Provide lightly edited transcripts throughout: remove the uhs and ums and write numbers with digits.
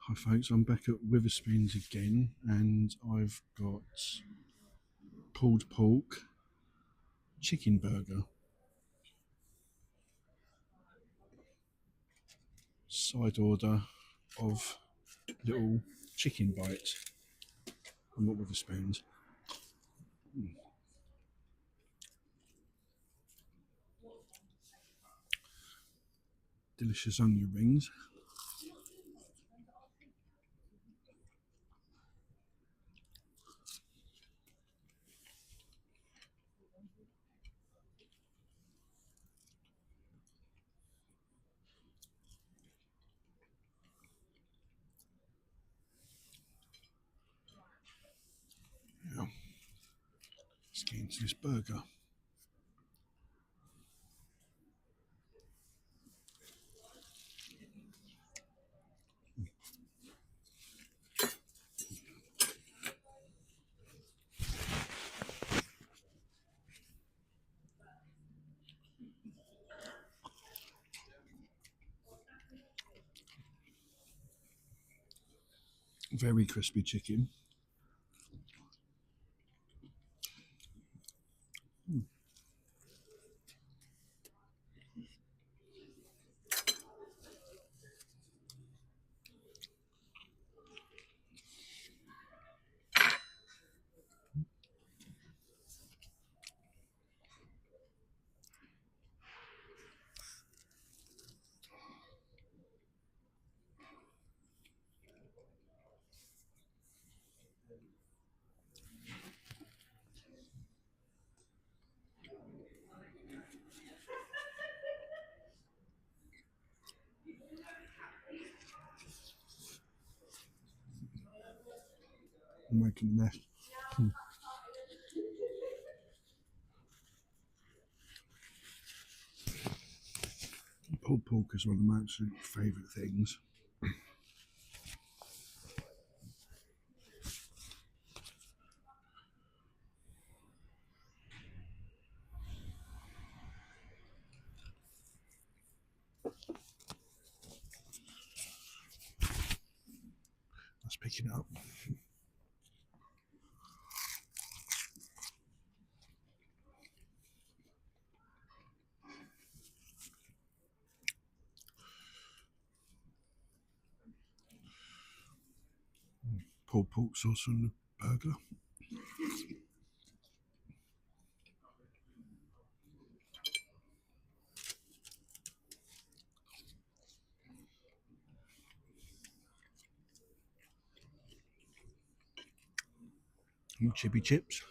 Hi folks, I'm back at Witherspoons again, and I've got pulled pork chicken burger, side order of little chicken bites. I'm at Witherspoons. Delicious onion rings. Yeah, let's get into this burger. Very crispy chicken. I'm making a mess. Pulled pork is one of my absolute favourite things. Let's pick it up. Pulled pork sauce on the burger. And chippy chips.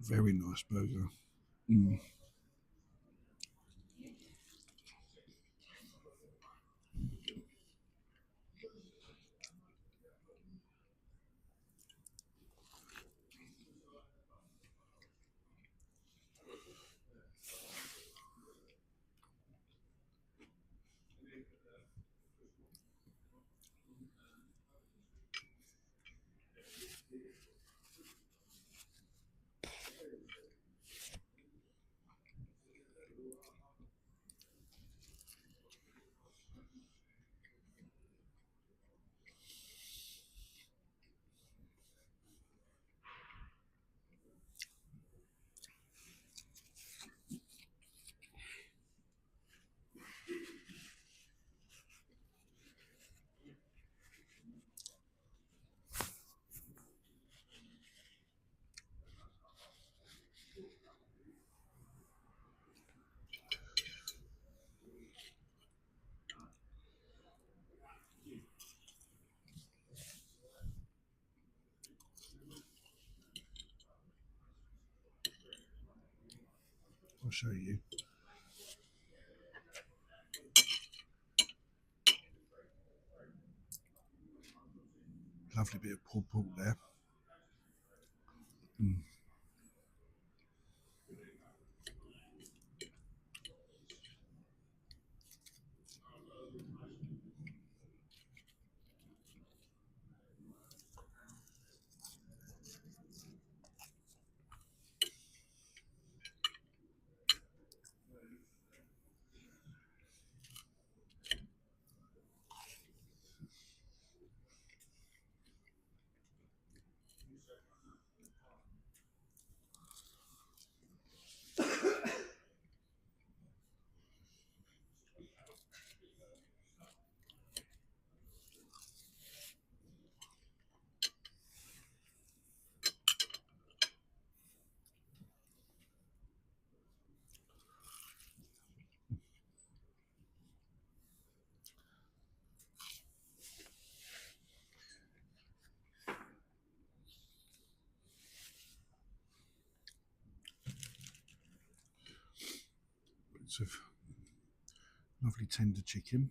Very nice burger. I'll show you. Lovely bit of pulled pork there. Bits of lovely tender chicken.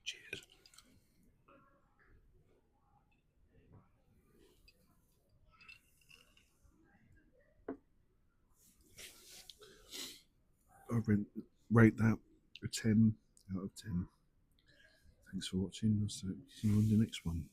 Cheers. I rate that a 10 out of 10. Thanks for watching. I'll see you on the next one.